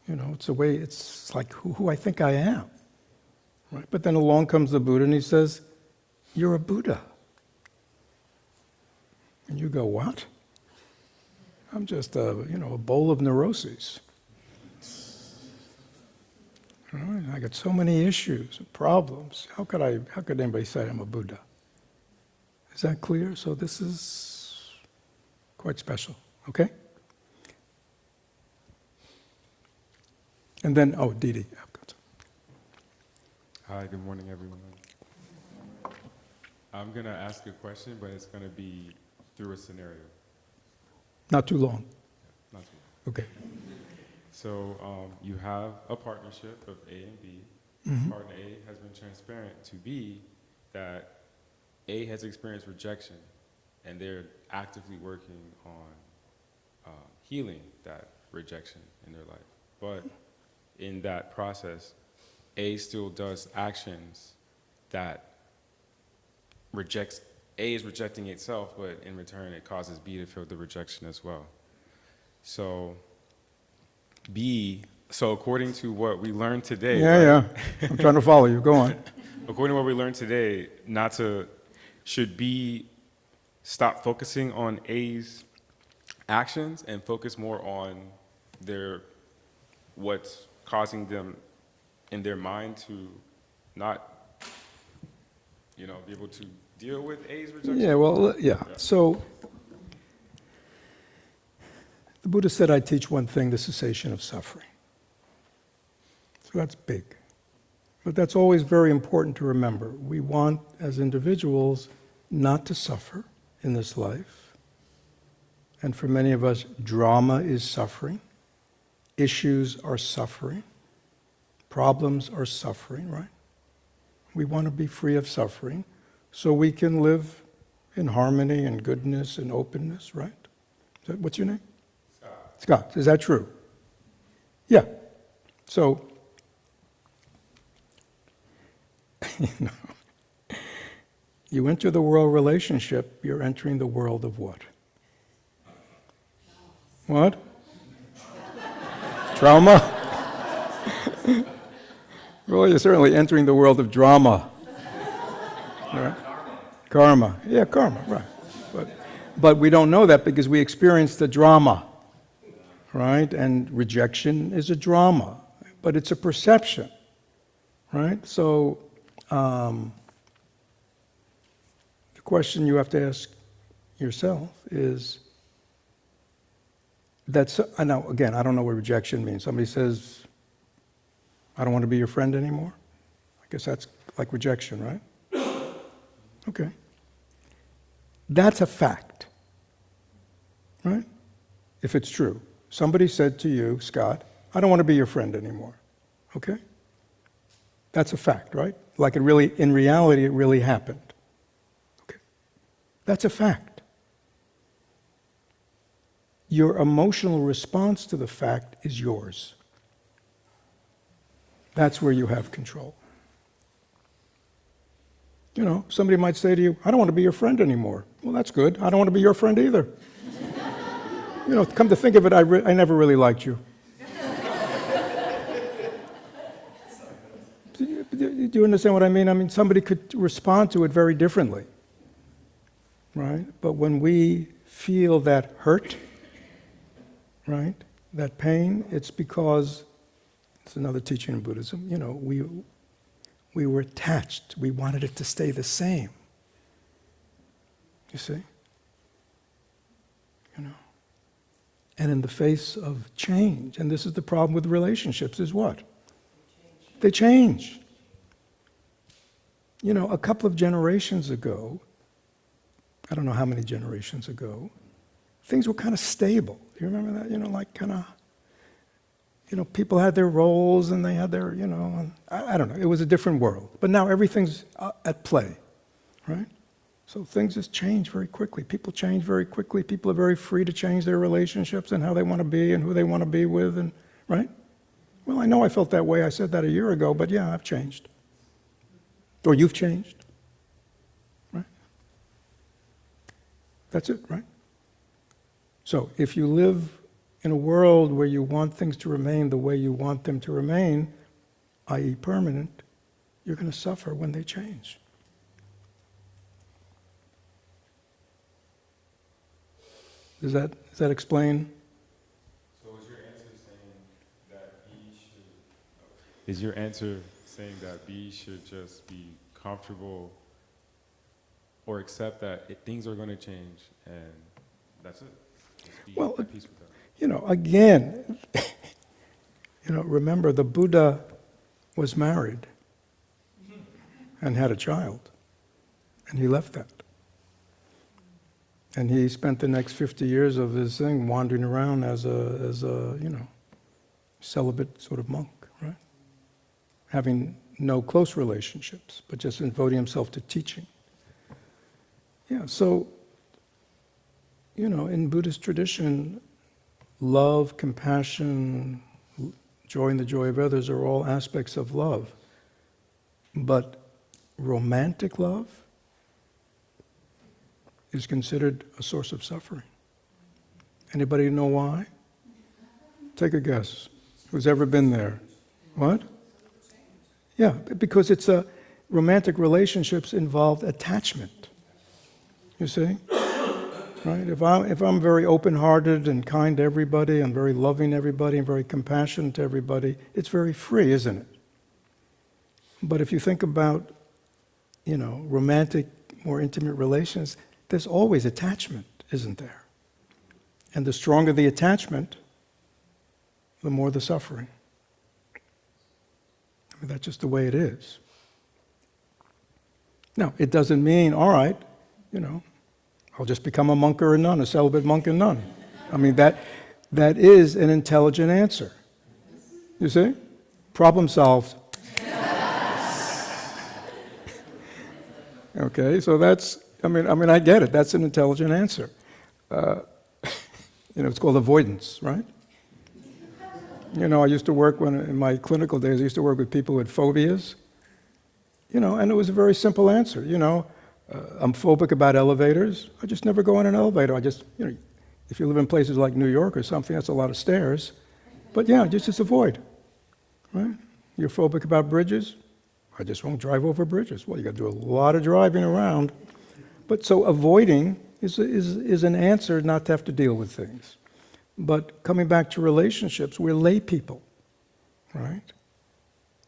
It's the way, it's like who I think I am. Right? But then along comes the Buddha and he says, you're a Buddha. And you go, what? I'm just a bowl of neuroses. Right? I got so many issues and problems. How could anybody say I'm a Buddha? Is that clear? So this is quite special, okay? And then, Didi. Hi, good morning, everyone. I'm going to ask a question, but it's going to be through a scenario. Not too long. Not too long. Okay. So you have a partnership of A and B. Mm-hmm. Partner A has been transparent to B that A has experienced rejection, and they're actively working on healing that rejection in their life. But in that process, A still does actions that A is rejecting itself, but in return it causes B to feel the rejection as well. So according to what we learned today, Yeah. I'm trying to follow you. Go on. according to what we learned today, should B stop focusing on A's actions and focus more on what's causing them in their mind to not, be able to deal with A's rejection? Yeah, well, yeah. So the Buddha said, I teach one thing, the cessation of suffering. So that's big. But that's always very important to remember. We want, as individuals, not to suffer in this life. And for many of us, drama is suffering. Issues are suffering. Problems are suffering, right? We want to be free of suffering so we can live in harmony and goodness and openness, right? What's your name? Scott. Is that true? Yeah. So, you enter the world relationship, you're entering the world of what? What? Trauma? Well, you're certainly entering the world of drama. Right? Karma. Yeah, karma, right. But we don't know that because we experience the drama, right? And rejection is a drama, but it's a perception, right? So the question you have to ask yourself is, I don't know what rejection means. Somebody says, I don't want to be your friend anymore. I guess that's like rejection, right? Okay. That's a fact, right? If it's true. Somebody said to you, Scott, I don't want to be your friend anymore. Okay? That's a fact, right? Like in reality, it really happened. Okay. That's a fact. Your emotional response to the fact is yours. That's where you have control. Somebody might say to you, I don't want to be your friend anymore. Well, that's good. I don't want to be your friend either. Come to think of it, I never really liked you. Do you understand what I mean? I mean, somebody could respond to it very differently, right? But when we feel that hurt, right, that pain, it's because, it's another teaching in Buddhism, we were attached. We wanted it to stay the same. You see? And in the face of change, and this is the problem with relationships, is what? They change. A couple of generations ago, I don't know how many generations ago, things were kind of stable. Do you remember that? People had their roles and they had their, and I don't know. It was a different world. But now everything's at play, right? So things just change very quickly. People change very quickly. People are very free to change their relationships and how they want to be and who they want to be with, and right? Well, I know I felt that way. I said that a year ago, but yeah, I've changed. Or you've changed, right? That's it, right? So if you live in a world where you want things to remain the way you want them to remain, i.e. permanent, you're going to suffer when they change. Does that explain? So is your answer saying that B should... Is your answer saying that B should just be comfortable or accept that things are going to change and that's it? Just be Well, at peace with that. Again, remember the Buddha was married and had a child, and he left that. And he spent the next 50 years of his thing wandering around as a celibate sort of monk, right? Having no close relationships, but just devoting himself to teaching. Yeah, so, in Buddhist tradition, love, compassion, joy in the joy of others are all aspects of love. But romantic love is considered a source of suffering. Anybody know why? Take a guess. Who's ever been there? What? Yeah, because romantic relationships involve attachment. You see? Right? If I'm very open-hearted and kind to everybody, and very loving to everybody, and very compassionate to everybody, it's very free, isn't it? But if you think about, romantic, more intimate relations, there's always attachment, isn't there? And the stronger the attachment, the more the suffering. That's just the way it is. Now, it doesn't mean, all right, I'll just become a monk or a nun, a celibate monk and nun. That is an intelligent answer. You see? Problem solved. Okay, so that's, I get it. That's an intelligent answer. It's called avoidance, right? I used to work in my clinical days, I used to work with people with phobias. And it was a very simple answer. I'm phobic about elevators. I just never go in an elevator. I just, if you live in places like New York or something, that's a lot of stairs. But yeah, just avoid, right? You're phobic about bridges. I just won't drive over bridges. Well, you got to do a lot of driving around. But so avoiding is an answer not to have to deal with things. But coming back to relationships, we're lay people, right?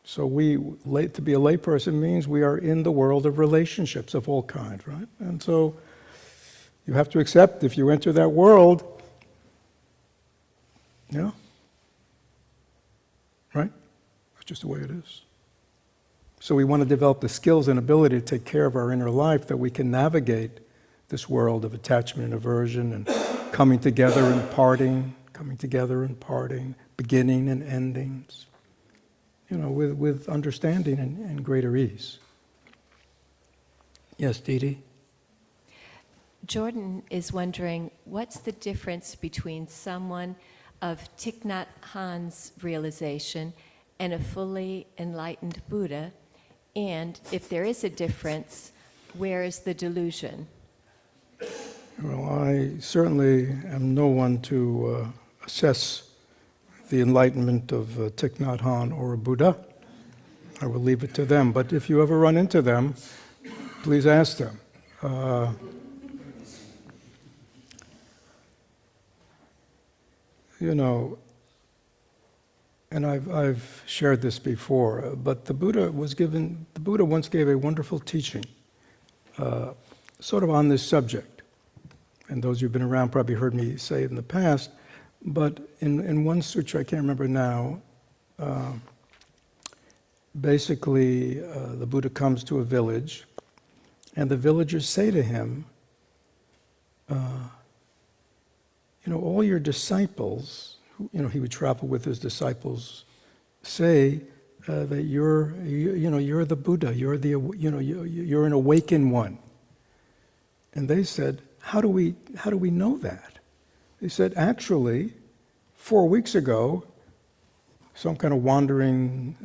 So to be a lay person means we are in the world of relationships of all kinds, right? And so you have to accept if you enter that world, right? That's just the way it is. So we want to develop the skills and ability to take care of our inner life that we can navigate this world of attachment and aversion and coming together and parting, beginning and endings, with understanding and greater ease. Yes, Dee Dee? Jordan is wondering, what's the difference between someone of Thich Nhat Hanh's realization and a fully enlightened Buddha? And if there is a difference, where is the delusion? Well, I certainly am no one to assess the enlightenment of Thich Nhat Hanh or a Buddha. I will leave it to them. But if you ever run into them, please ask them. And I've shared this before, but the Buddha once gave a wonderful teaching, sort of on this subject. And those who've been around probably heard me say it in the past, but in one sutra, I can't remember now, basically the Buddha comes to a village, and the villagers say to him, all your disciples, he would travel with his disciples, say that you're the Buddha, you're an awakened one. And they said, how do we know that? They said, actually, 4 weeks ago, some kind of wandering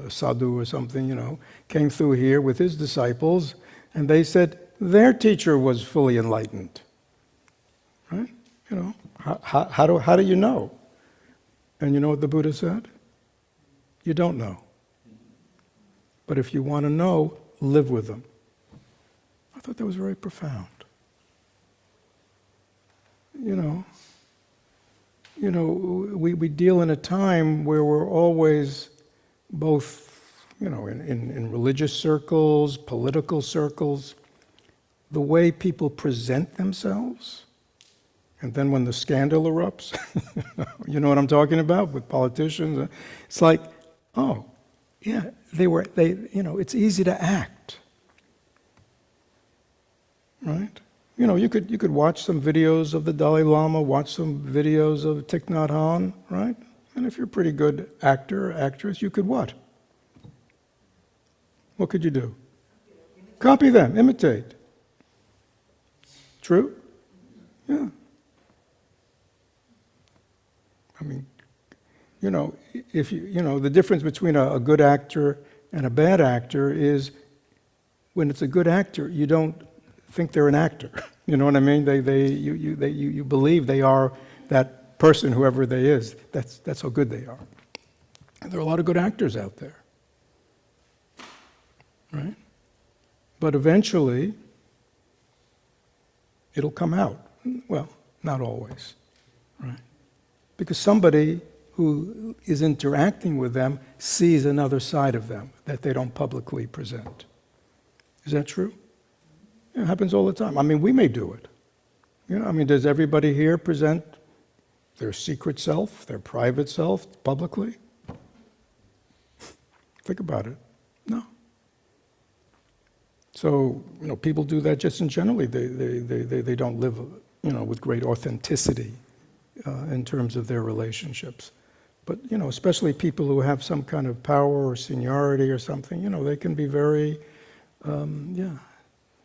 sadhu or something, came through here with his disciples, and they said their teacher was fully enlightened. You know, how do you know? And you know what the Buddha said? You don't know. But if you want to know, live with them. I thought that was very profound. You know, we deal in a time where we're always both, in religious circles, political circles, the way people present themselves, and then when the scandal erupts, you know what I'm talking about with politicians, it's like, oh, yeah, it's easy to act, right? You could watch some videos of the Dalai Lama, watch some videos of Thich Nhat Hanh, right? And if you're a pretty good actor or actress, you could what? What could you do? Copy them, imitate. True? Yeah. I mean, the difference between a good actor and a bad actor is when it's a good actor, you don't think they're an actor. You know what I mean? You believe they are that person, whoever they is. That's how good they are. And there are a lot of good actors out there, right? But eventually, it'll come out. Well, not always, right? Because somebody who is interacting with them sees another side of them that they don't publicly present. Is that true? It happens all the time. I mean, we may do it. Does everybody here present their secret self, their private self, publicly? Think about it. No. So, people do that just in generally. They don't live, with great authenticity in terms of their relationships. But, especially people who have some kind of power or seniority or something, they can be very,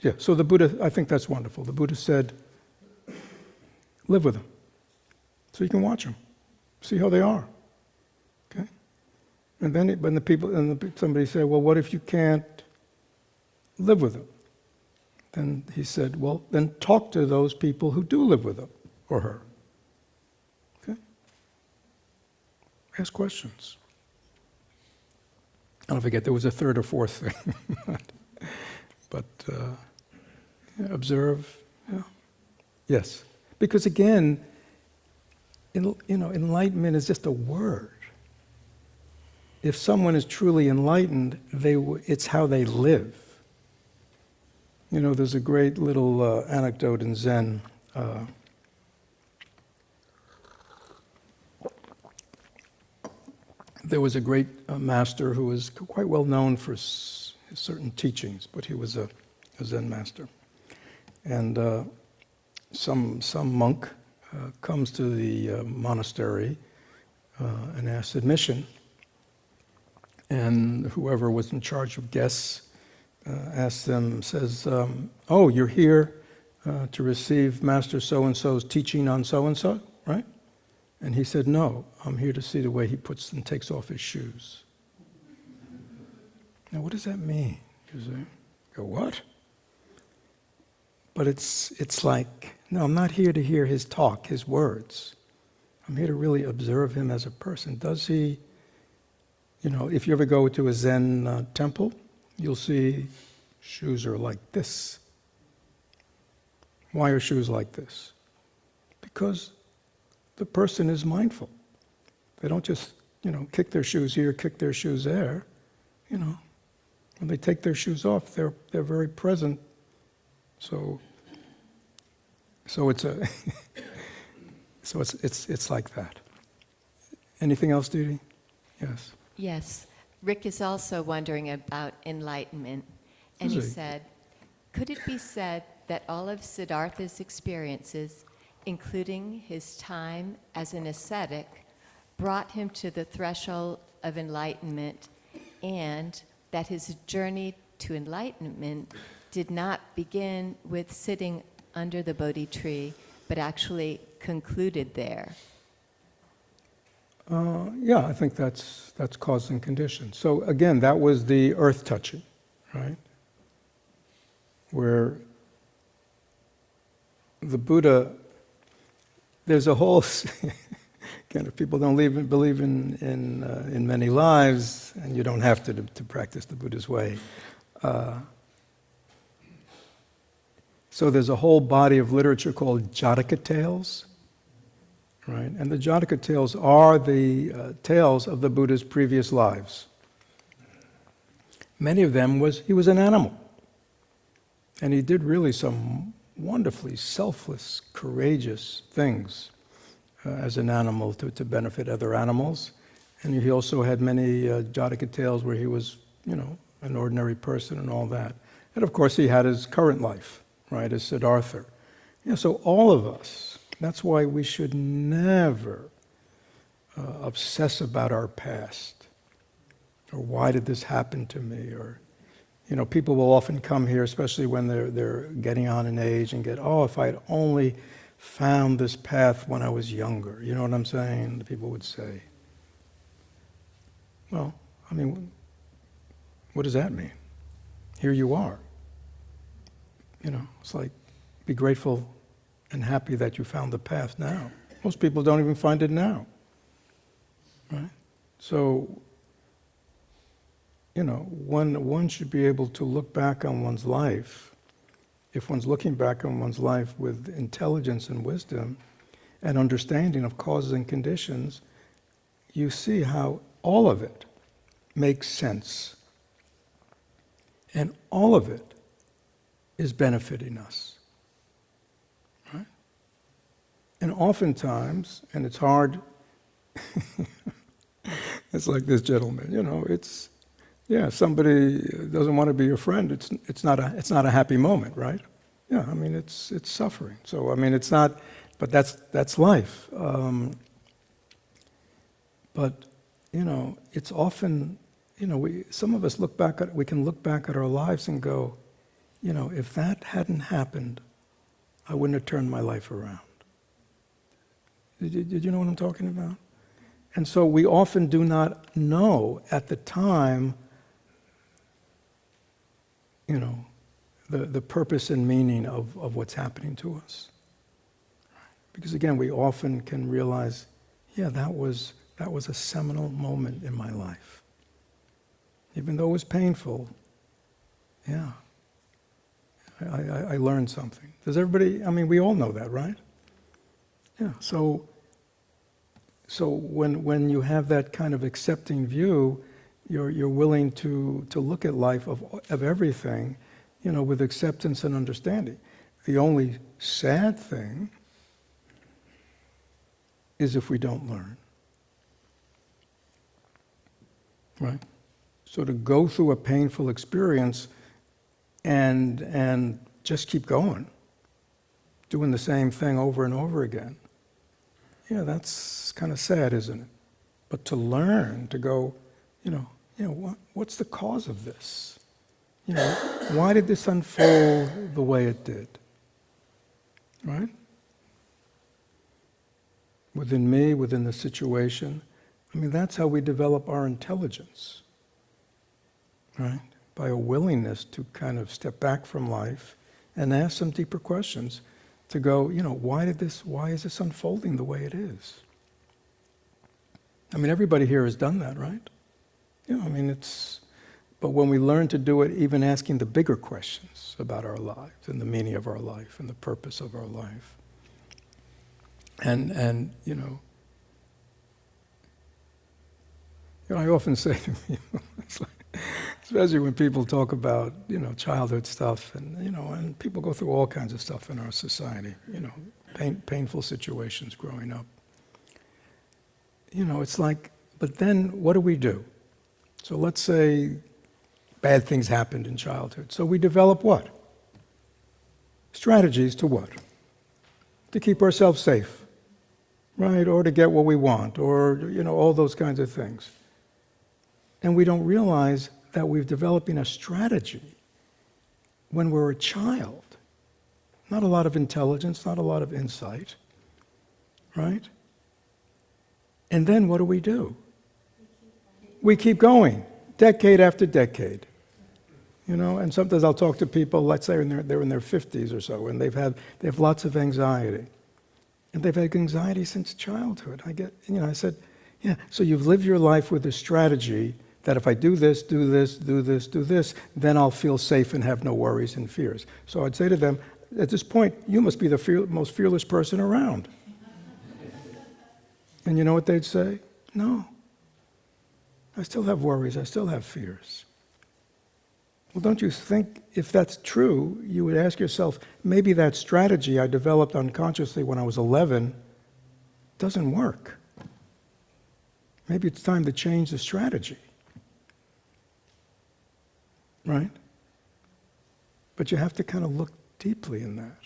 Yeah, so the Buddha, I think that's wonderful. The Buddha said, live with them. So you can watch them, see how they are. Okay? And then somebody said, well, what if you can't live with them? Then he said, well, then talk to those people who do live with them or her. Okay? Ask questions. I don't forget, there was a third or fourth thing. But observe, yeah. Yes. Because again, enlightenment is just a word. If someone is truly enlightened, it's how they live. There's a great little anecdote in Zen. There was a great master who was quite well known for certain teachings, but he was a Zen master. And some monk comes to the monastery and asks admission. And whoever was in charge of guests asks them, says, oh, you're here to receive Master so-and-so's teaching on so-and-so, right? And he said, no, I'm here to see the way he puts and takes off his shoes. Now, what does that mean? You say, go, what? But it's like, no, I'm not here to hear his talk, his words. I'm here to really observe him as a person. Does he, if you ever go to a Zen temple, you'll see shoes are like this. Why are shoes like this? Because the person is mindful. They don't just, kick their shoes here, kick their shoes there. When they take their shoes off, they're very present. So it's a it's like that. Anything else, Didi? Yes. Yes. Rick is also wondering about enlightenment. And he said, could it be said that all of Siddhartha's experiences, including his time as an ascetic, brought him to the threshold of enlightenment, and that his journey to enlightenment did not begin with sitting under the Bodhi tree, but actually concluded there? Yeah, I think that's cause and condition. So again, that was the earth touching, right? Where the Buddha, there's a whole, again, if people don't believe in many lives, and you don't have to practice the Buddha's way, so there's a whole body of literature called Jataka tales, right? And the Jataka tales are the tales of the Buddha's previous lives. Many of them he was an animal. And he did really some wonderfully selfless, courageous things as an animal to benefit other animals. And he also had many Jataka tales where he was, an ordinary person and all that. And of course he had his current life, right, as Siddhartha. So all of us, that's why we should never obsess about our past. Or why did this happen to me? Or, people will often come here, especially when they're getting on in age, and if I had only found this path when I was younger. You know what I'm saying? The people would say. Well, what does that mean? Here you are. It's like, be grateful and happy that you found the path now. Most people don't even find it now. Right? So, one should be able to look back on one's life, if one's looking back on one's life with intelligence and wisdom and understanding of causes and conditions, you see how all of it makes sense. And all of it is benefiting us. Right? And oftentimes, and it's hard, it's like this gentleman, somebody doesn't want to be your friend. It's not a happy moment, right? Yeah, it's suffering. So it's not, but that's life. But it's often, some of us we can look back at our lives and go, if that hadn't happened, I wouldn't have turned my life around. Did you know what I'm talking about? And so we often do not know at the time, the purpose and meaning of what's happening to us. Because again, we often can realize, that was a seminal moment in my life. Even though it was painful, I learned something. Does everybody, we all know that, right? Yeah, so when you have that kind of accepting view, you're willing to look at life of everything, with acceptance and understanding. The only sad thing is if we don't learn. Right? So to go through a painful experience and just keep going, doing the same thing over and over again, that's kind of sad, isn't it? But to learn, to go, what's the cause of this? Why did this unfold the way it did? Right? Within me, within the situation. That's how we develop our intelligence. Right? By a willingness to kind of step back from life and ask some deeper questions to go, why is this unfolding the way it is? Everybody here has done that, right? But when we learn to do it, even asking the bigger questions about our lives and the meaning of our life and the purpose of our life. And I often say to people, especially when people talk about, childhood stuff and people go through all kinds of stuff in our society, painful situations growing up. It's like, but then what do we do? So let's say bad things happened in childhood. So we develop what? Strategies to what? To keep ourselves safe, right? Or to get what we want, or, all those kinds of things. And we don't realize that we're developing a strategy when we're a child. Not a lot of intelligence, not a lot of insight, right? And then what do? We keep going, decade after decade. And sometimes I'll talk to people, let's say they're in their 50s or so, and they have lots of anxiety. And they've had anxiety since childhood. I said, yeah, so you've lived your life with a strategy that if I do this, do this, do this, do this, then I'll feel safe and have no worries and fears. So I'd say to them, at this point, you must be the most fearless person around. And you know what they'd say? No. I still have worries, I still have fears. Well, don't you think if that's true, you would ask yourself, maybe that strategy I developed unconsciously when I was 11 doesn't work. Maybe it's time to change the strategy. Right? But you have to kind of look deeply in that.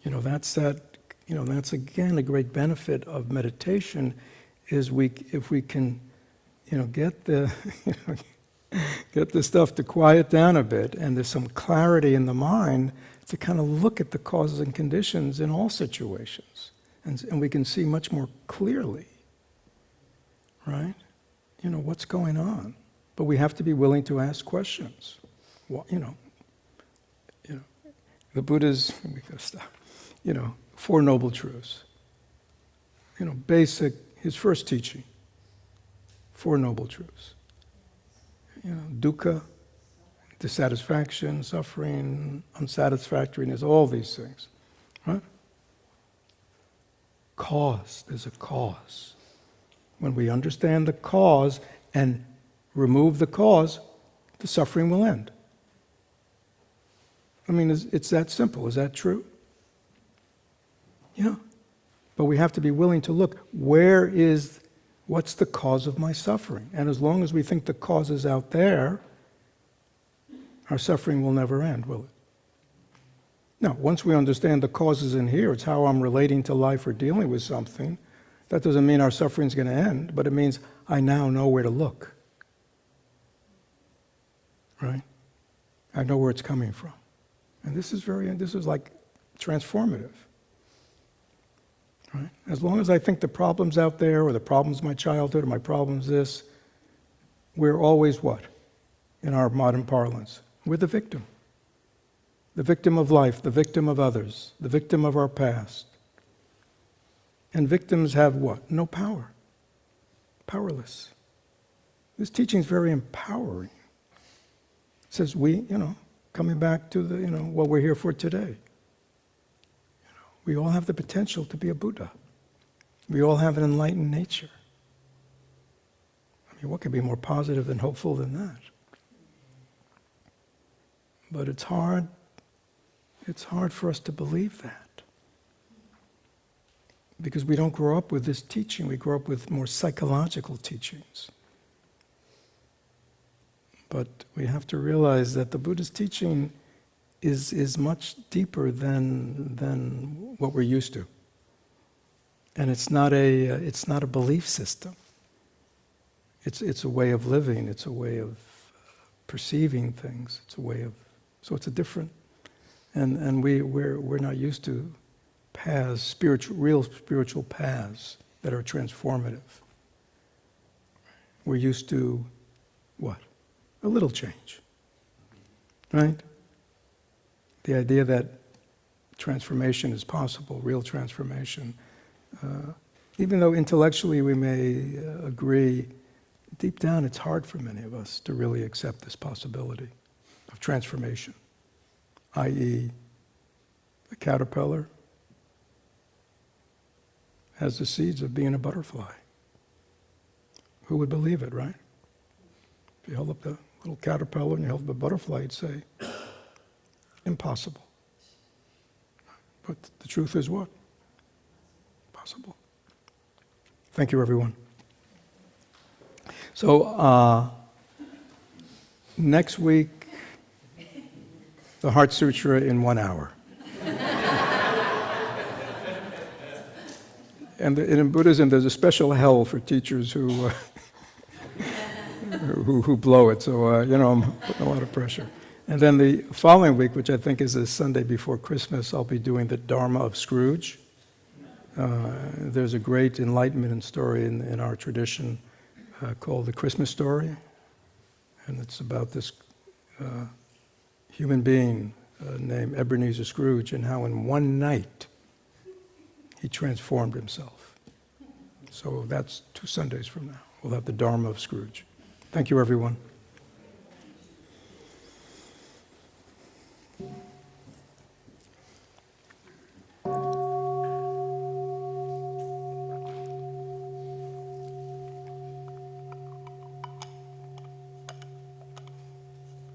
That's again a great benefit of meditation is if we can, get the get the stuff to quiet down a bit, and there's some clarity in the mind to kind of look at the causes and conditions in all situations, and we can see much more clearly, right? What's going on. But we have to be willing to ask questions. Well, the Buddha's, we gotta stop. Four Noble Truths. His first teaching. Four Noble Truths. Dukkha, dissatisfaction, suffering, unsatisfactoriness, all these things. Right? Cause, there's a cause. When we understand the cause and remove the cause, the suffering will end. I mean, it's that simple. Is that true? Yeah. But we have to be willing to look, what's the cause of my suffering? And as long as we think the cause is out there, our suffering will never end, will it? Now, once we understand the cause is in here, it's how I'm relating to life or dealing with something, that doesn't mean our suffering's going to end, but it means I now know where to look. Right? I know where it's coming from. And this is like transformative. Right? As long as I think the problem's out there, or the problem's my childhood, or my problem's this, we're always what? In our modern parlance, we're the victim. The victim of life, the victim of others, the victim of our past. And victims have what? No power. Powerless. This teaching is very empowering. It says coming back to what we're here for today. We all have the potential to be a Buddha. We all have an enlightened nature. I mean, what could be more positive and hopeful than that? But it's hard for us to believe that. Because we don't grow up with this teaching, we grow up with more psychological teachings. But we have to realize that the Buddha's teaching is much deeper than what we're used to. And it's not a belief system. It's a way of living, it's a way of perceiving things, so it's a different, and we're not used to paths, real spiritual paths that are transformative. We're used to what? A little change. Right? The idea that transformation is possible, real transformation, even though intellectually we may agree, deep down it's hard for many of us to really accept this possibility of transformation, i.e., the caterpillar has the seeds of being a butterfly. Who would believe it, right? If you held up the little caterpillar and you held up the butterfly, you'd say, impossible. But the truth is what? Possible. Thank you, everyone. So, next week, the Heart Sutra in 1 hour. And in Buddhism, there's a special hell for teachers who blow it. So, I'm putting a lot of pressure. And then the following week, which I think is the Sunday before Christmas, I'll be doing the Dharma of Scrooge. There's a great enlightenment story in our tradition called the Christmas story. And it's about this human being named Ebenezer Scrooge, and how in one night he transformed himself. So that's 2 Sundays from now. We'll have the Dharma of Scrooge. Thank you, everyone.